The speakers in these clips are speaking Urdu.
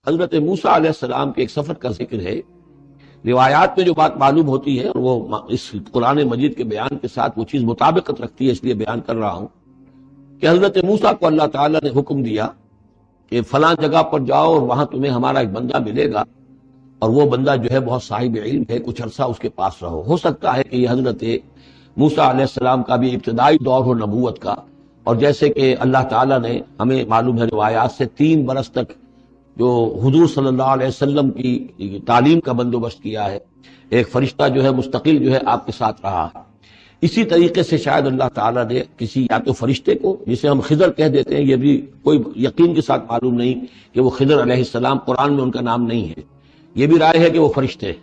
حضرت موسیٰ علیہ السلام کے ایک سفر کا ذکر ہے۔ روایات میں جو بات معلوم ہوتی ہے اور وہ اس قرآن مجید کے بیان کے ساتھ وہ چیز مطابقت رکھتی ہے، اس لیے بیان کر رہا ہوں کہ حضرت موسیٰ کو اللہ تعالیٰ نے حکم دیا کہ فلاں جگہ پر جاؤ اور وہاں تمہیں ہمارا ایک بندہ ملے گا، اور وہ بندہ جو ہے بہت صاحب علم ہے، کچھ عرصہ اس کے پاس رہو۔ ہو سکتا ہے کہ یہ حضرت موسیٰ علیہ السلام کا بھی ابتدائی دور ہو نبوت کا، اور جیسے کہ اللہ تعالیٰ نے ہمیں معلوم ہے روایات سے 3 برس تک جو حضور صلی اللہ علیہ وسلم کی تعلیم کا بندوبست کیا ہے، ایک فرشتہ جو ہے مستقل جو ہے آپ کے ساتھ رہا ہے، اسی طریقے سے شاید اللہ تعالیٰ نے کسی یا تو فرشتے کو، جسے ہم خضر کہہ دیتے ہیں، یہ بھی کوئی یقین کے ساتھ معلوم نہیں کہ وہ خضر علیہ السلام، قرآن میں ان کا نام نہیں ہے، یہ بھی رائے ہے کہ وہ فرشتے ہیں،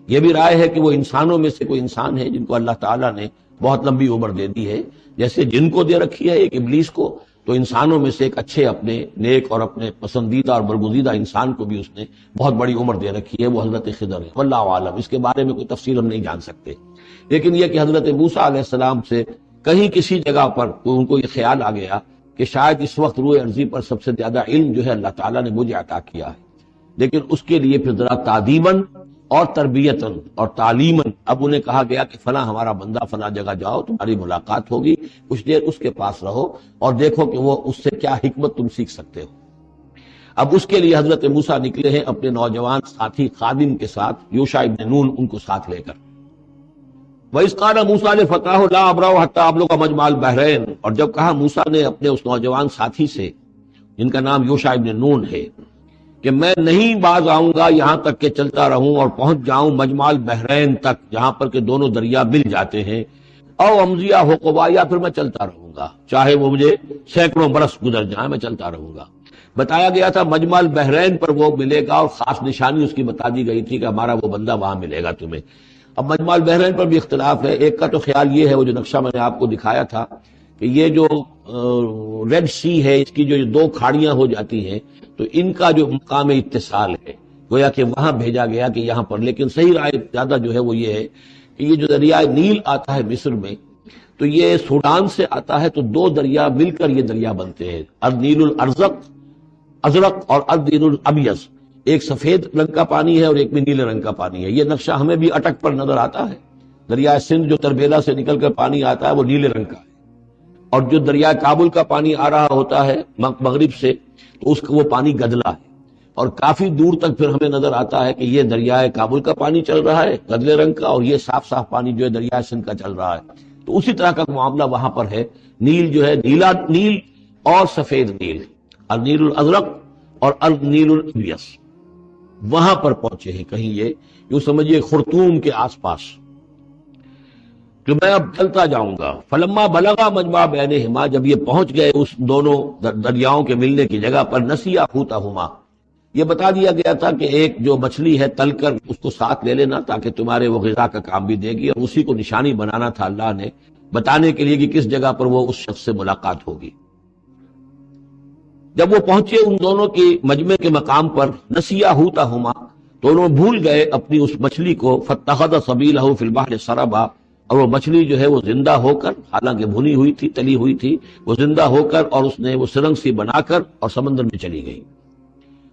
یہ بھی رائے ہے کہ وہ انسانوں میں سے کوئی انسان ہے جن کو اللہ تعالیٰ نے بہت لمبی عمر دے دی ہے، جیسے جن کو دے رکھی ہے ایک ابلیس کو، تو انسانوں میں سے ایک اچھے اپنے نیک اور اپنے پسندیدہ اور برگزیدہ انسان کو بھی اس نے بہت بڑی عمر دے رکھی ہے، وہ حضرت خضر ہے۔ واللہ عالم، اس کے بارے میں کوئی تفصیل ہم نہیں جان سکتے، لیکن یہ کہ حضرت موسیٰ علیہ السلام سے کہیں کسی جگہ پر ان کو یہ خیال آ گیا کہ شاید اس وقت روئے ارضی پر سب سے زیادہ علم جو ہے اللہ تعالیٰ نے مجھے عطا کیا ہے، لیکن اس کے لیے پھر ذرا تعدیباً اور تربیتاً اور تعلیماً اب انہیں کہا گیا کہ فلاں ہمارا بندہ فلاں جگہ جاؤ، تمہاری ملاقات ہوگی، کچھ دیر اس کے پاس رہو اور دیکھو کہ وہ اس سے کیا حکمت تم سیکھ سکتے ہو۔ اب اس کے لیے حضرت موسیٰ نکلے ہیں اپنے نوجوان ساتھی خادم کے ساتھ، یوشع ابن نون ان کو ساتھ لے کر۔ وَإِذْ قَالَ مُوسَىٰ لِفَتَاهُ لَا أَبْرَحُ حَتَّىٰ أَبْلُغَ مَجْمَعَ الْبَحْرَيْنِ، اور جب کہا موسیٰ نے اپنے اس نوجوان ساتھی سے جن کا نام یوشع ابن نون ہے کہ میں نہیں باز آؤں گا یہاں تک کہ چلتا رہوں اور پہنچ جاؤں مجمع البحرین تک، جہاں پر کہ دونوں دریا مل جاتے ہیں، او امضیہ حقبا، یا پھر میں چلتا رہوں گا، چاہے وہ مجھے سینکڑوں برس گزر جائیں میں چلتا رہوں گا۔ بتایا گیا تھا مجمع البحرین پر وہ ملے گا، اور خاص نشانی اس کی بتا دی گئی تھی کہ ہمارا وہ بندہ وہاں ملے گا تمہیں۔ اب مجمع البحرین پر بھی اختلاف ہے، ایک کا تو خیال یہ ہے، وہ جو نقشہ میں نے آپ کو دکھایا تھا، کہ یہ جو ریڈ سی ہے، اس کی جو 2 کھاڑیاں ہو جاتی ہیں، تو ان کا جو مقام اتصال ہے گویا کہ وہاں بھیجا گیا کہ یہاں پر، لیکن صحیح رائے زیادہ جو ہے وہ یہ ہے کہ یہ جو دریائے نیل آتا ہے مصر میں، تو یہ سوڈان سے آتا ہے، تو 2 دریا مل کر یہ دریا بنتے ہیں، النیل الازرق اور النیل الابیض، ایک سفید رنگ کا پانی ہے اور ایک میں نیلے رنگ کا پانی ہے۔ یہ نقشہ ہمیں بھی اٹک پر نظر آتا ہے، دریائے سندھ جو تربیلا سے نکل کر پانی آتا ہے وہ نیلے رنگ کا ہے، اور جو دریائے کابل کا پانی آ رہا ہوتا ہے مغرب سے، تو اس کا وہ پانی گدلا ہے، اور کافی دور تک پھر ہمیں نظر آتا ہے کہ یہ دریائے کابل کا پانی چل رہا ہے گدلے رنگ کا، اور یہ صاف صاف پانی جو ہے دریائے سندھ کا چل رہا ہے۔ تو اسی طرح کا معاملہ وہاں پر ہے، نیل جو ہے نیلا نیل اور سفید نیل، النیل الازرق اور النیل الابیض، وہاں پر پہنچے ہیں کہیں، یہ یوں سمجھیے خرطوم کے آس پاس، کہ میں اب چلتا جاؤں گا۔ فلما بلغا مجمع بینہما، جب یہ پہنچ گئے اس دونوں دریاؤں کے ملنے کی جگہ پر، نسیا حوتہما، یہ بتا دیا گیا تھا کہ ایک جو مچھلی ہے تل کر اس کو ساتھ لے لینا تاکہ تمہارے وہ غذا کا کام بھی دے گی، اور اسی کو نشانی بنانا تھا اللہ نے بتانے کے لیے کہ کس جگہ پر وہ اس شخص سے ملاقات ہوگی۔ جب وہ پہنچے ان دونوں کی مجمع کے مقام پر، نسیا حوتہما، دونوں بھول گئے اپنی اس مچھلی کو، فاتخذ سبیلہ فی البحر سربا، اور وہ مچھلی جو ہے وہ زندہ ہو کر، حالانکہ بھنی ہوئی تھی تلی ہوئی تھی، وہ زندہ ہو کر اور اس نے وہ سرنگ سی بنا کر اور سمندر میں چلی گئی۔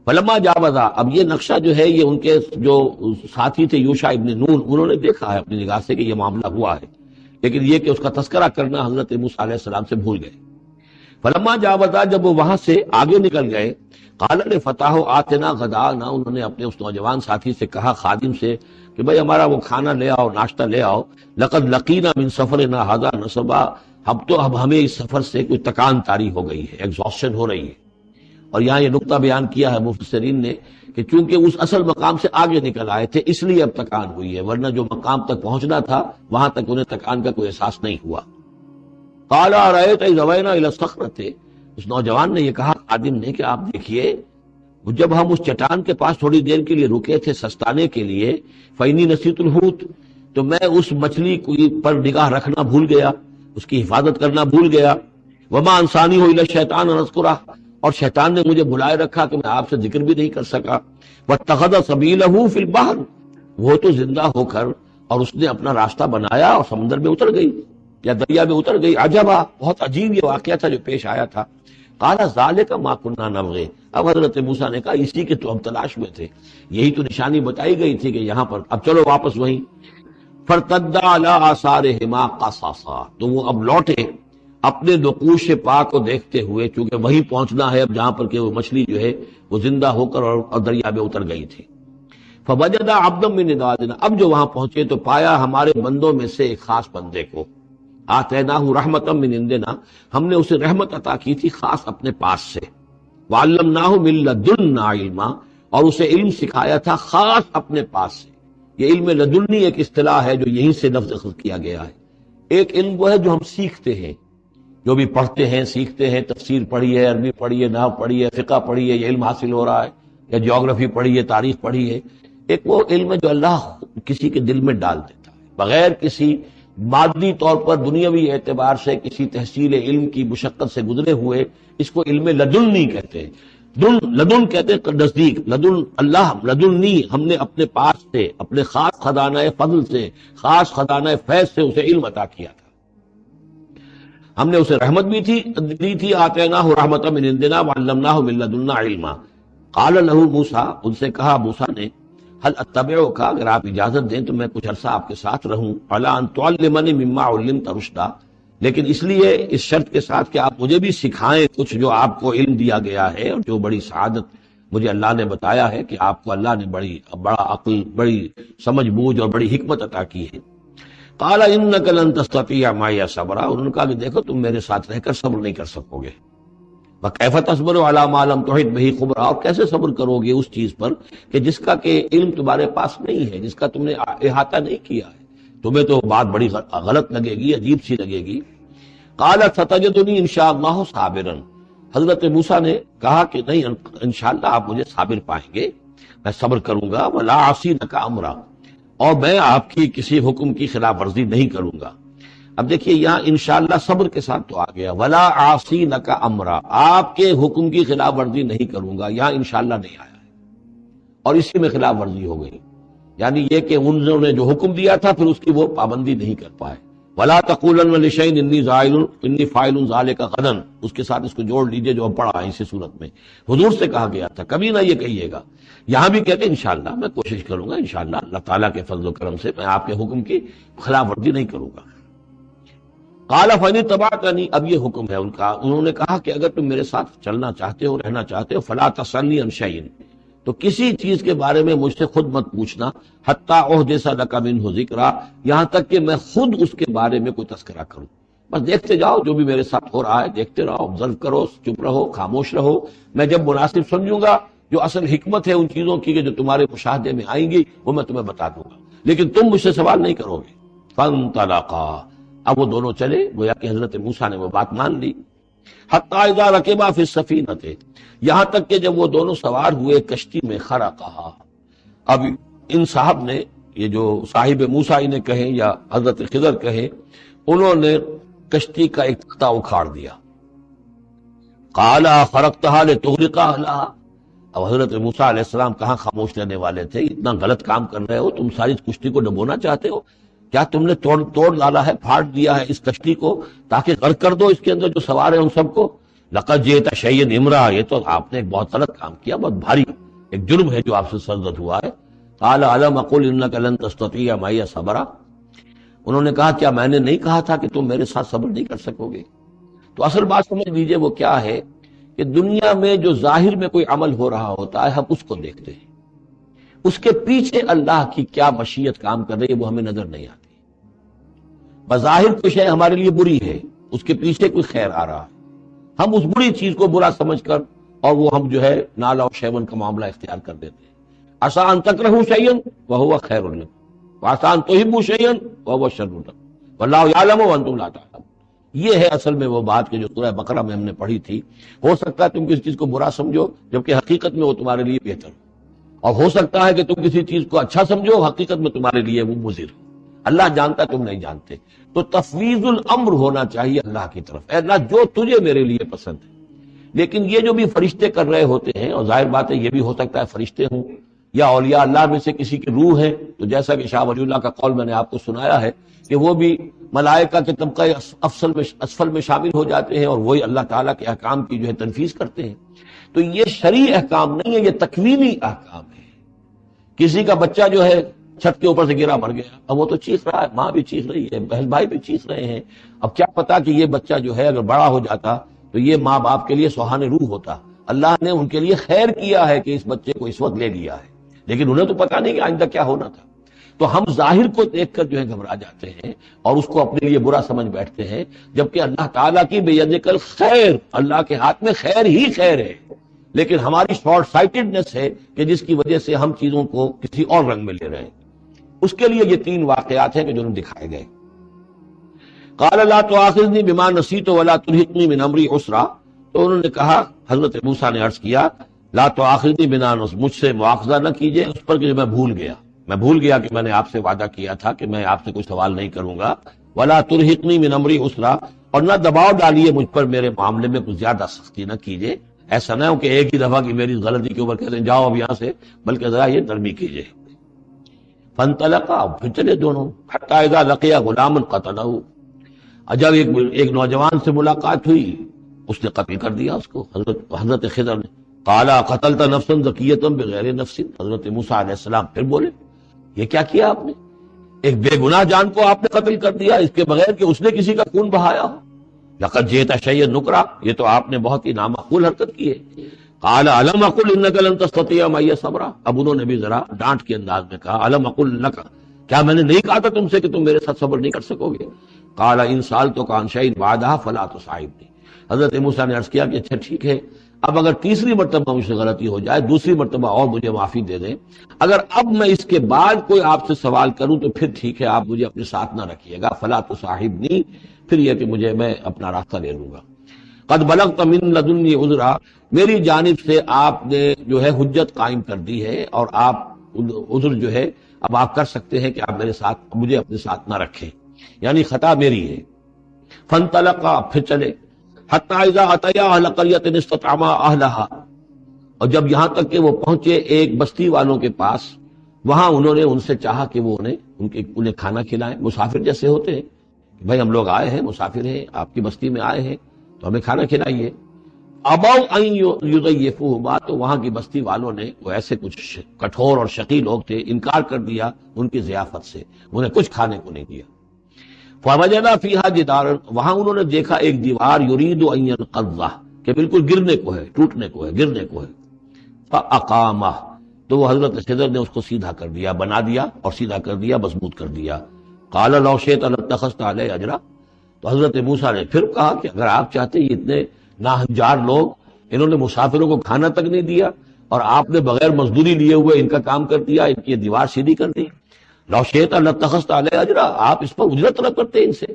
فلما جاوزا، اب یہ نقشہ جو ہے یہ ان کے جو ساتھی تھے یوشع ابن نون، انہوں نے دیکھا ہے اپنی نگاہ سے کہ یہ معاملہ ہوا ہے، لیکن یہ کہ اس کا تذکرہ کرنا حضرت موسیٰ علیہ السلام سے بھول گئے۔ فلما جاوزا، جب وہ وہاں سے آگے نکل گئے، قال لفتاه آتنا غداءنا، انہوں نے اپنے اس نوجوان ساتھی سے کہا، خادم سے، کہ بھئی ہمارا وہ کھانا لے آؤ، ناشتہ لے آؤ، لقد لقینا من سفرنا ھذا نصبا، اب ہمیں اس سفر سے کوئی تکان طاری ہو گئی ہے، ایگزاسشن ہو رہی ہے۔ اور یہاں یہ نقطہ بیان کیا ہے مفسرین نے کہ چونکہ اس اصل مقام سے آگے نکل آئے تھے اس لیے اب تکان ہوئی ہے، ورنہ جو مقام تک پہنچنا تھا وہاں تک انہیں تکان کا کوئی احساس نہیں ہوا۔ قال ارأيت إذ أوينا إلى الصخرة، اس نوجوان نے یہ کہا خادم نے کہ آپ دیکھیے، جب ہم اس چٹان کے پاس تھوڑی دیر کے لیے رکے تھے سستانے کے لیے، فإني نسيت الحوت، تو میں اس مچھلی پر نگاہ رکھنا بھول گیا، اس کی حفاظت کرنا بھول گیا، وما انسانیہ الا الشیطان ان اذکرہ، اور شیطان نے مجھے بلائے رکھا کہ میں آپ سے ذکر بھی نہیں کر سکا۔ واتخذ سبیلہ فی البحر، وہ تو زندہ ہو کر اور اس نے اپنا راستہ بنایا اور سمندر میں اتر گئی یا دریا میں اتر گئی۔ عجبا، بہت عجیب یہ واقعہ تھا جو پیش آیا تھا۔ قال ذالک ما کنا نبغی، اب حضرت موسیٰ نے کہا اسی کے تو ہم تلاش میں تھے، یہی تو نشانی بتائی گئی تھی کہ یہاں پر، اب چلو واپس وہیں۔ فارتدا علی آثارہما قصصا، تو وہ اب لوٹے اپنے نقوش پا کو دیکھتے ہوئے، چونکہ وہیں پہنچنا ہے اب جہاں پر کہ وہ مچھلی جو ہے وہ زندہ ہو کر اور دریا میں اتر گئی تھی۔ فوجد عبدا من عبادنا، اب جو وہاں پہنچے تو پایا ہمارے بندوں میں سے ایک خاص بندے کو، آتیناہ رحمتا من عندنا، ہم نے اسے رحمت عطا کی تھی خاص اپنے پاس سے، وعلمناہ من لدنا علما، اور اسے علم سکھایا تھا خاص اپنے پاس سے۔ یہ علم لدنی ایک اصطلاح ہے جو یہیں سے لفظ اخذ کیا گیا ہے۔ ایک علم وہ ہے جو ہم سیکھتے ہیں، جو بھی پڑھتے ہیں سیکھتے ہیں، تفسیر پڑھی ہے، عربی پڑھی ہے، نحو پڑھی ہے، فقہ پڑھی ہے، یہ علم حاصل ہو رہا ہے، یا جیوگرافی پڑھی ہے، تاریخ پڑھی ہے۔ ایک وہ علم ہے جو اللہ کسی کے دل میں ڈال دیتا ہے بغیر کسی مادی طور پر دنیاوی اعتبار سے کسی تحصیل علم کی مشقت سے گزرے ہوئے، اس کو علم لدنی کہتے ہیں۔ لدن کہتے ہیں نزدیک، لدن اللہ لدنی، ہم نے اپنے پاس سے، اپنے خاص خزانہ فضل سے، خاص خزانہ فیض سے اسے علم عطا کیا تھا۔ ہم نے اسے رحمت بھی دی تھی، آتیناہ رحمتا من عندنا وعلمناہ من لدنا علما۔ قال لہ موسیٰ، ان سے کہا موسیٰ نے، هل اتبعک، اگر آپ اجازت دیں تو میں کچھ عرصہ آپ کے ساتھ رہوں، علی ان تعلمنی مما علمت رشدا، لیکن اس لیے اس شرط کے ساتھ کہ آپ مجھے بھی سکھائیں کچھ جو آپ کو علم دیا گیا ہے اور جو بڑی سعادت مجھے اللہ نے بتایا ہے کہ آپ کو اللہ نے بڑا عقل، بڑی سمجھ بوجھ اور بڑی حکمت عطا کی ہے۔ قال انک لن تستطیع معی صبرا، انہوں نے کہا کہ دیکھو تم میرے ساتھ رہ کر صبر نہیں کر سکو گے۔ وَكَيْفَ تَصْبِرُ عَلَىٰ مَا لَمْ تُحِطْ بِهِ خُبْرًا، اور کیسے صبر کرو گے اس چیز پر کہ جس کا کہ علم تمہارے پاس نہیں ہے، جس کا تم نے احاطہ نہیں کیا ہے، تمہیں تو بات بڑی غلط لگے گی، عجیب سی لگے گی۔ قَالَ سَتَجِدُنِي إِن شَاءَ اللَّهُ صَابِرًا، حضرت موسیٰ نے کہا کہ نہیں، انشاءاللہ آپ مجھے صابر پائیں گے، میں صبر کروں گا، وَلَا أَعْصِي لَكَ أَمْرًا، اور میں آپ کی کسی حکم کی خلاف ورزی نہیں کروں گا۔ اب دیکھیے یہاں انشاءاللہ صبر کے ساتھ تو آ گیا، ولا عاصی لک امرا، آپ کے حکم کی خلاف ورزی نہیں کروں گا، یہاں انشاءاللہ نہیں آیا ہے، اور اسی میں خلاف ورزی ہو گئی، یعنی یہ کہ انہوں نے جو حکم دیا تھا پھر اس کی وہ پابندی نہیں کر پائے۔ ولا تقولن لشیء انی فاعل ذلک غدا، اس کے ساتھ اس کو جوڑ لیجئے جو ہم پڑھا ہے اسی صورت میں، حضور سے کہا گیا تھا کبھی نہ یہ کہیے گا، یہاں بھی کہتے ہیں انشاءاللہ میں کوشش کروں گا، انشاءاللہ اللہ تعالیٰ کے فضل و کرم سے میں آپ کے حکم کی خلاف ورزی نہیں کروں گا۔ قال فإن اتبعتنی، اب یہ حکم ہے ان کا، انہوں نے کہا کہ اگر تم میرے ساتھ چلنا چاہتے ہو، رہنا چاہتے ہو، فلا تسألنی عن شیء، تو کسی چیز کے بارے میں مجھ سے خود مت پوچھنا، حتی احدث لک منہ ذکرا، یہاں تک کہ میں خود اس کے بارے میں کوئی تذکرہ کروں، بس دیکھتے جاؤ جو بھی میرے ساتھ ہو رہا ہے، دیکھتے رہو، آبزرو کرو، چپ رہو، خاموش رہو، میں جب مناسب سمجھوں گا جو اصل حکمت ہے ان چیزوں کی کہ جو تمہارے مشاہدے میں آئیں گی وہ میں تمہیں بتا دوں گا، لیکن تم مجھ سے سوال نہیں کرو گے۔ فانطلقا، اب وہ دونوں چلے، گویا کہ حضرت موسیٰ نے وہ بات مان لی۔ حتی اذا رکبا فی السفینۃ، یہاں تک کہ جب وہ دونوں سوار ہوئے کشتی میں، خرقہا، اب ان صاحب نے، یہ جو صاحب موسیٰ انہیں کہیں یا حضرت خضر کہیں، انہوں نے کشتی کا ایک تختہ اکھاڑ دیا۔ قال خرقتها لتغرق اہلہا، اب حضرت موسیٰ علیہ السلام کہاں خاموش رہنے والے تھے، اتنا غلط کام کر رہے ہو تم، ساری کشتی کو ڈبونا چاہتے ہو، کیا تم نے توڑ ڈالا ہے، پھاڑ دیا ہے اس کشتی کو تاکہ غرق کر دو اس کے اندر جو سوار ہیں ان سب کو؟ لقد جئت شیئا امرا، یہ تو آپ نے ایک بہت غلط کام کیا، بہت بھاری ایک جرم ہے جو آپ سے سرزد ہوا ہے۔ قال الم اقل انک لن تستطیع معی صبرا، انہوں نے کہا کیا میں نے نہیں کہا تھا کہ تم میرے ساتھ صبر نہیں کر سکو گے؟ تو اصل بات سمجھ لیجئے وہ کیا ہے کہ دنیا میں جو ظاہر میں کوئی عمل ہو رہا ہوتا ہے ہم اس کو دیکھتے ہیں، اس کے پیچھے اللہ کی کیا مشیت کام کر رہی ہے وہ ہمیں نظر نہیں آتی۔ بظاہر کوئی شے ہمارے لیے بری ہے، اس کے پیچھے کوئی خیر آ رہا ہے، ہم اس بری چیز کو برا سمجھ کر اور وہ ہم جو ہے نالا و شیون کا معاملہ اختیار کر دیتے ہیں۔ عسیٰ ان تکرہوا شیئا وہو خیر لکم وعسیٰ ان تحبوا شیئا وہو شر لکم واللہ یعلم وانتم لا تعلمون، یہ ہے اصل میں وہ بات کہ جو سورہ بقرہ میں ہم نے پڑھی تھی۔ ہو سکتا ہے تم کسی چیز کو برا سمجھو جبکہ حقیقت میں وہ تمہارے لیے بہتر ہو، اور ہو سکتا ہے کہ تم کسی چیز کو اچھا سمجھو، حقیقت میں تمہارے لیے وہ مضر ہو، اللہ جانتا تم نہیں جانتے۔ تو تفویض الامر ہونا چاہیے اللہ کی طرف، اے اللہ جو تجھے میرے لیے پسند ہے۔ لیکن یہ جو بھی فرشتے کر رہے ہوتے ہیں، اور ظاہر بات ہے یہ بھی ہو سکتا ہے فرشتے ہوں یا اولیاء اللہ میں سے کسی کی روح ہے، تو جیسا کہ شاہ ولی اللہ کا قول میں نے آپ کو سنایا ہے کہ وہ بھی ملائکہ کے طبقہ اسفل میں شامل ہو جاتے ہیں اور وہی اللہ تعالیٰ کے احکام کی جو ہے تنفیذ کرتے ہیں۔ تو یہ شرعی احکام نہیں ہے، یہ تکوینی احکام ہے۔ کسی کا بچہ جو ہے چھت کے اوپر سے گرا مر گیا، اب وہ تو چیخ رہا ہے، ماں بھی چیخ رہی ہے، بہن بھائی بھی چیخ رہے ہیں، اب کیا پتا کہ یہ بچہ جو ہے اگر بڑا ہو جاتا تو یہ ماں باپ کے لیے سہان روح ہوتا۔ اللہ نے ان کے لیے خیر کیا ہے کہ اس بچے کو اس وقت لے لیا ہے، لیکن انہیں تو پتا نہیں کہ آئندہ کیا ہونا تھا۔ تو ہم ظاہر کو دیکھ کر جو ہے گھبرا جاتے ہیں اور اس کو اپنے لیے برا سمجھ بیٹھتے ہیں، جبکہ اللہ تعالیٰ کی بیدک الخیر، اللہ کے ہاتھ میں خیر ہی خیر ہے، لیکن ہماری شارٹ سائٹڈنس ہے کہ جس کی وجہ سے ہم چیزوں کو کسی اور رنگ میں لے رہے ہیں۔ اس کے لیے یہ 3 واقعات ہیں کہ جو انہیں دکھائے گئے۔ قال لا تؤاخذنی بما نسیت ولا ترهقنی من امری عسرا، تو انہوں نے کہا، حضرت موسیٰ نے عرض کیا لا تؤاخذنی بما نسیت، مجھ سے مواخذہ نہ کیجئے اس پر کہ جو میں بھول گیا کہ میں نے آپ سے وعدہ کیا تھا کہ میں آپ سے کوئی سوال نہیں کروں گا، ولا ترهقنی من امری عسرا، اور نہ دباؤ ڈالیے مجھ پر میرے معاملے میں کچھ زیادہ سختی نہ کیجئے، ایسا نہ ہو کہ ایک ہی دفعہ کی میری غلطی کے اوپر کہتے ہیں جاؤ اب یہاں سے، بلکہ ذرا یہ نرمی کیجئے۔ فانطلقا، پھر چلے دونوں، حتی اذا لقیا غلاما قتلہ، جب ایک نوجوان سے ملاقات ہوئی اس نے قتل کر دیا اس کو، حضرت خضر نے۔ قال قتلت نفسا زکیۃ بغیر نفس، حضرت موسیٰ علیہ السلام پھر بولے یہ کیا کیا آپ نے؟ ایک بے گناہ جان کو آپ نے قتل کر دیا اس کے بغیر کہ اس نے کسی کا خون بہایا ہو۔ لقد جئت شیئا نکرا، یہ تو آپ نے بہت ہی نامعقول حرکت کی ہے۔ قال الم اقل انک لن تستطیع معی صبرا، اب انہوں نے بھی ذرا ڈانٹ کے انداز میں کہا الم اقل لک، کیا میں نے نہیں کہا تھا تم سے کہ تم میرے ساتھ صبر نہیں کر سکو گے؟ قال ان سالتک عن شیء بعدها فلا تصاحبنی، حضرت موسیٰ نے عرض کیا کہ اچھا ٹھیک ہے، اب اگر تیسری مرتبہ مجھ سے غلطی ہو جائے، دوسری مرتبہ اور مجھے معافی دے دیں، اگر اب میں اس کے بعد کوئی آپ سے سوال کروں تو پھر ٹھیک ہے، آپ مجھے اپنے ساتھ نہ رکھیے گا، فلا تصاحبنی، پھر یہ کہ میں اپنا راستہ لے لوں گا۔ قد بلغت من لدنی عذرا، میری جانب سے آپ نے جو ہے حجت قائم کر دی ہے اور آپ عذر جو ہے اب آپ کر سکتے ہیں کہ آپ میرے ساتھ مجھے اپنے ساتھ نہ رکھیں، یعنی خطا میری ہے۔ فانطلقا، پھر چلے، حتی اذا اتیا اہل قریۃ استطعما اہلہا، اور جب یہاں تک کہ وہ پہنچے ایک بستی والوں کے پاس، وہاں انہوں نے ان سے چاہا کہ وہ انہیں کھانا کھلائیں، مسافر جیسے ہوتے ہیں کہ بھائی ہم لوگ آئے ہیں، مسافر ہیں، آپ کی بستی میں آئے ہیں تو ہمیں کھانا کھلائیے۔ ابوا ان یضیفوہما، تو وہاں کی بستی والوں نے، وہ ایسے کچھ کٹھور اور شقی لوگ تھے، انکار کر دیا ان کی ضیافت سے، انہیں کچھ کھانے کو نہیں دیا۔ فوجدا فیہا جدارا، وہاں انہوں نے دیکھا ایک دیوار، یرید ان ینقضہ، کہ بالکل گرنے کو ہے، ٹوٹنے کو ہے، گرنے کو ہے۔ فاقامہ، تو وہ حضرت خضر نے اس کو سیدھا کر دیا، بنا دیا اور سیدھا کر دیا، مضبوط کر دیا۔ قال لو شئت لاتخذت علیہ اجرا، تو حضرت موسیٰ نے پھر کہا کہ اگر آپ چاہتے، یہ اتنے ناہنجار لوگ، انہوں نے مسافروں کو کھانا تک نہیں دیا اور آپ نے بغیر مزدوری لیے ہوئے ان کا کام کر دیا، ان کی دیوار سیدھی کر دی۔ لو شئت لاتخذت علیہ اجرا، آپ اس پر اجرت طلب کرتے ان سے،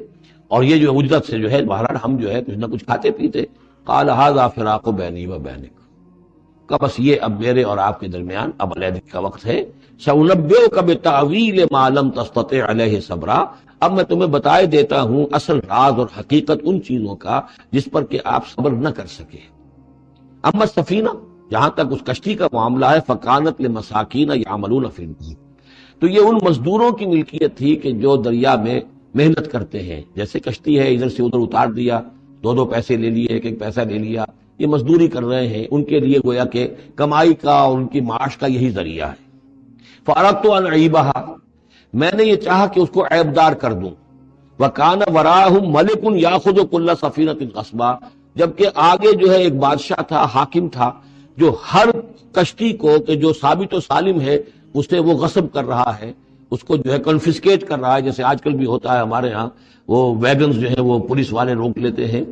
اور یہ جو اجرت سے جو ہے بہرحال ہم جو ہے کچھ نہ کچھ کھاتے پیتے۔ قال ھذا فراق بینی و بینک، کہ بس یہ اب میرے اور آپ کے درمیان اب علیحدگی کا وقت ہے۔ سأنبئک بتأویل ما لم تستطع علیہ صبرا، اب میں تمہیں بتائے دیتا ہوں اصل راز اور حقیقت ان چیزوں کا جس پر کہ آپ صبر نہ کر سکے۔ اما السفینہ، جہاں تک اس کشتی کا معاملہ ہے، فکانت لمساکین یعملون فی البحر، تو یہ ان مزدوروں کی ملکیت تھی کہ جو دریا میں محنت کرتے ہیں، جیسے کشتی ہے ادھر سے ادھر اتار دیا، 2 پیسے لے لیے، ایک پیسہ لے لیا، یہ مزدوری کر رہے ہیں، ان کے لیے گویا کہ کمائی کا اور ان کی معاش کا یہی ذریعہ ہے۔ فأردت ان اعیبھا، میں نے یہ چاہا کہ اس کو عیبدار کر دوں۔ وکان وراءہم ملک یاخذ کل سفینۃ غصبا، جبکہ آگے جو ہے ایک بادشاہ تھا، حاکم تھا، جو ہر کشتی کو کہ جو ثابت و سالم ہے اسے وہ غصب کر رہا ہے، اس کو جو ہے کنفسکیٹ کر رہا ہے، جیسے آج کل بھی ہوتا ہے ہمارے ہاں، وہ ویگنز جو ہیں وہ پولیس والے روک لیتے ہیں،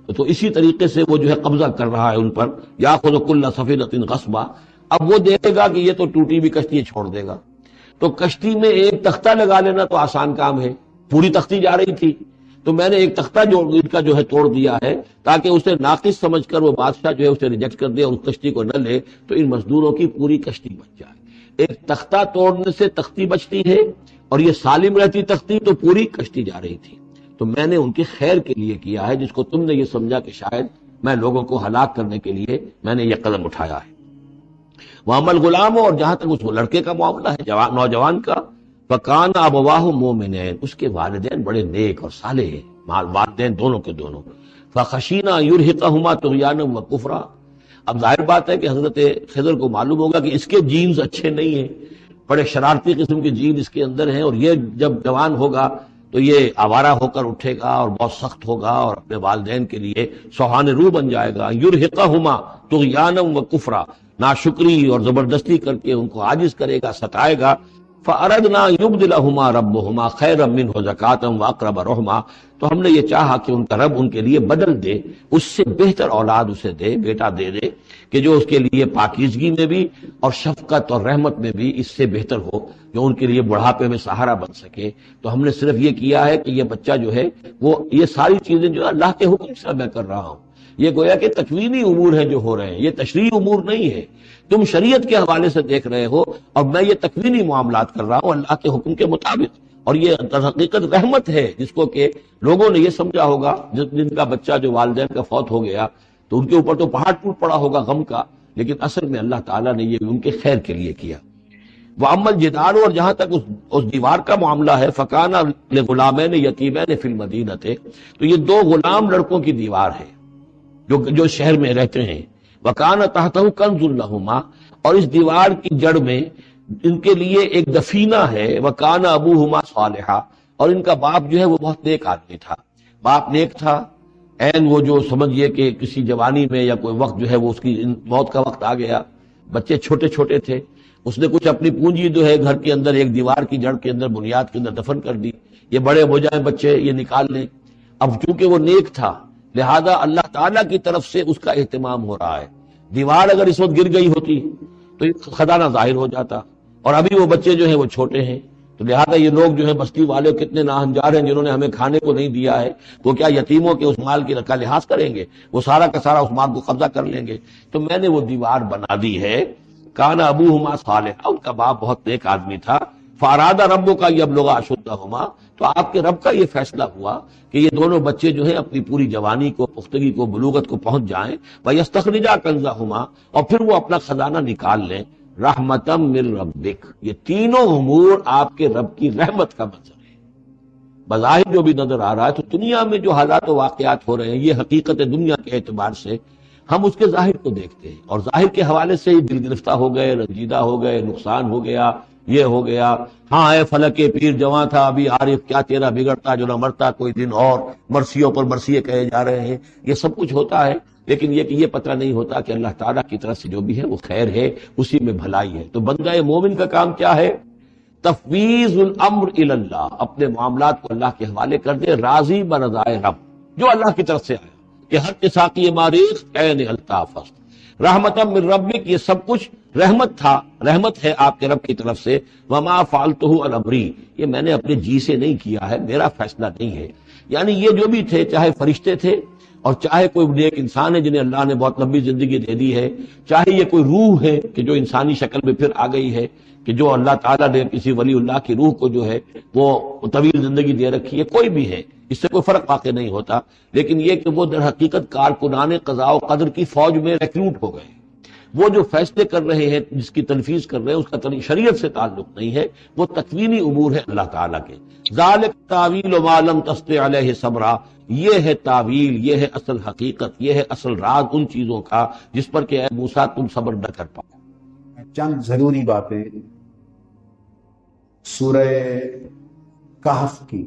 تو اسی طریقے سے وہ جو ہے قبضہ کر رہا ہے ان پر۔ یاخذ کل سفینۃ غصبا، اب وہ دیکھے گا کہ یہ تو ٹوٹی بھی کشتی چھوڑ دے گا، تو کشتی میں ایک تختہ لگا لینا تو آسان کام ہے، پوری تختی جا رہی تھی تو میں نے ایک تختہ جو ان کا جو ہے توڑ دیا ہے تاکہ اسے ناقص سمجھ کر وہ بادشاہ جو ہے اسے ریجیکٹ کر دے اور اس کشتی کو نہ لے، تو ان مزدوروں کی پوری کشتی بچ جائے۔ ایک تختہ توڑنے سے تختی بچتی ہے اور یہ سالم رہتی تختی تو پوری کشتی جا رہی تھی، تو میں نے ان کے خیر کے لیے کیا ہے، جس کو تم نے یہ سمجھا کہ شاید میں لوگوں کو ہلاک کرنے کے لیے میں نے یہ قدم اٹھایا ہے۔ وَأَمَّا الْغُلَامُ، اور جہاں تک اس لڑکے کا معاملہ ہے، نوجوان کا، فکان ابواہ مومنین، اس کے والدین بڑے نیک اور صالح ہیں، والدین دونوں کے دونوں، فخشینا یرہقہما طغیانا وکفرا۔ اب ظاہر بات ہے کہ حضرت خضر کو معلوم ہوگا کہ اس کے جینز اچھے نہیں ہیں، بڑے شرارتی قسم کے جین اس کے اندر ہیں، اور یہ جب جوان ہوگا تو یہ آوارہ ہو کر اٹھے گا اور بہت سخت ہوگا اور اپنے والدین کے لیے سوہان روح بن جائے گا۔ یرہقہما طغیانا وکفرا، ناشکری اور زبردستی کر کے ان کو عاجز کرے گا، ستائے گا۔ فَأَرَدْنَا يُبْدِلَهُمَا رَبُّهُمَا خَيْرًا مِّنْهُ زَكَاةً وَأَقْرَبَ رُحْمًا، تو ہم نے یہ چاہا کہ ان کا رب ان کے لیے بدل دے، اس سے بہتر اولاد اسے دے، بیٹا دے دے کہ جو اس کے لیے پاکیزگی میں بھی اور شفقت اور رحمت میں بھی اس سے بہتر ہو، جو ان کے لیے بڑھاپے میں سہارا بن سکے۔ تو ہم نے صرف یہ کیا ہے کہ یہ بچہ جو ہے وہ یہ ساری چیزیں جو اللہ کے حکم سے میں کر رہا ہوں، یہ گویا کہ تکوینی امور ہیں جو ہو رہے ہیں، یہ تشریعی امور نہیں ہے، تم شریعت کے حوالے سے دیکھ رہے ہو اور میں یہ تکوینی معاملات کر رہا ہوں اللہ کے حکم کے مطابق۔ اور یہ در حقیقت رحمت ہے، جس کو کہ لوگوں نے یہ سمجھا ہوگا، جن کا بچہ جو والدین کا فوت ہو گیا تو ان کے اوپر تو پہاڑ ٹوٹ پڑا ہوگا غم کا، لیکن اصل میں اللہ تعالیٰ نے یہ ان کے خیر کے لیے کیا۔ وَأَمَّا الْجِدَارُ، اور جہاں تک اس دیوار کا معاملہ ہے، فَكَانَ لِغُلَامَيْنِ يَتِيمَيْنِ فِي الْمَدِينَةِ، تو یہ دو غلام لڑکوں کی دیوار ہے جو شہر میں رہتے ہیں۔ وَكَانَ تَحْتَهُ كَنْزٌ لَهُمَا، اور اس دیوار کی جڑ میں ان کے لیے ایک دفینہ ہے۔ وَكَانَ أَبُوهُمَا صَالِحًا، اور ان کا باپ جو ہے وہ بہت نیک آدمی تھا، باپ نیک تھا، این وہ جو سمجھئے کہ کسی جوانی میں یا کوئی وقت جو ہے وہ اس کی موت کا وقت آ گیا، بچے چھوٹے چھوٹے تھے، اس نے کچھ اپنی پونجی جو ہے گھر کے اندر ایک دیوار کی جڑ کے اندر بنیاد کے اندر دفن کر دی، یہ بڑے ہو جائیں بچے یہ نکال لیں۔ اب چونکہ وہ نیک تھا لہذا اللہ تعالیٰ کی طرف سے اس کا اہتمام ہو رہا ہے۔ دیوار اگر اس وقت گر گئی ہوتی تو خزانہ ظاہر ہو جاتا، اور ابھی وہ بچے جو ہیں وہ چھوٹے ہیں، تو لہذا یہ لوگ جو ہے بستی والے کتنے ناہنجار ہیں جنہوں نے ہمیں کھانے کو نہیں دیا ہے، وہ کیا یتیموں کے اس مال کی کا لحاظ کریں گے؟ وہ سارا کا سارا اس مال کو قبضہ کر لیں گے۔ تو میں نے وہ دیوار بنا دی ہے۔ کان ابوہما صالحا، ان کا باپ بہت نیک آدمی تھا۔ فاراد ربک یبلغ اشدہما، تو آپ کے رب کا یہ فیصلہ ہوا کہ یہ دونوں بچے جو ہیں اپنی پوری جوانی کو، پختگی کو، بلوغت کو پہنچ جائیں، ویستخرجا کنزہما، اور پھر وہ اپنا خزانہ نکال لیں۔ رحمتم من ربک، یہ تینوں امور آپ کے رب کی رحمت کا منظر ہے۔ بظاہر جو بھی نظر آ رہا ہے، تو دنیا میں جو حالات و واقعات ہو رہے ہیں یہ حقیقت دنیا کے اعتبار سے ہم اس کے ظاہر کو دیکھتے ہیں، اور ظاہر کے حوالے سے دل گرفتہ ہو گئے، رنجیدہ ہو گئے، نقصان ہو گیا، یہ ہو گیا، ہاں اے فلک پیر جواں تھا ابھی عارف، کیا تیرا بگڑتا جو نہ مرتا کوئی دن اور، مرثیوں پر مرثیے کہے جا رہے ہیں، یہ سب کچھ ہوتا ہے، لیکن یہ کہ یہ پتہ نہیں ہوتا کہ اللہ تعالیٰ کی طرف سے جو بھی ہے وہ خیر ہے، اسی میں بھلائی ہے۔ تو بندہ مومن کا کام کیا ہے؟ تفویض الامر الی اللہ، اپنے معاملات کو اللہ کے حوالے کر دے، راضی برضائے رب، جو اللہ کی طرف سے آیا کہ ہر قساقی ماریخ عین الطاف است، رحمتم من ربک، یہ سب کچھ رحمت تھا، رحمت ہے آپ کے رب کی طرف سے۔ وما فعلتہ عن امری، یہ میں نے اپنے جی سے نہیں کیا ہے، میرا فیصلہ نہیں ہے۔ یعنی یہ جو بھی تھے، چاہے فرشتے تھے اور چاہے کوئی نیک انسان ہے جنہیں اللہ نے بہت لمبی زندگی دے دی ہے، چاہے یہ کوئی روح ہے کہ جو انسانی شکل میں پھر آ گئی ہے، کہ جو اللہ تعالیٰ نے کسی ولی اللہ کی روح کو جو ہے وہ طویل زندگی دے رکھی ہے، کوئی بھی ہے، اس سے کوئی فرق واقع نہیں ہوتا، لیکن یہ کہ وہ در حقیقت کارکنان قضاء و قدر کی فوج میں ریکروٹ ہو گئے۔ وہ جو فیصلے کر رہے ہیں، جس کی تنفیذ کر رہے ہیں، اس کا شریعت سے تعلق نہیں ہے، وہ تکوینی امور ہے اللہ تعالیٰ کے۔ ذالک تعویل ما لم تستطع علیہ صبرا، یہ ہے تعویل، یہ ہے اصل حقیقت، یہ ہے اصل راز ان چیزوں کا جس پر کہ اے موسیٰ تم صبر نہ کر پاؤ۔ چند ضروری باتیں سورہ کہف کی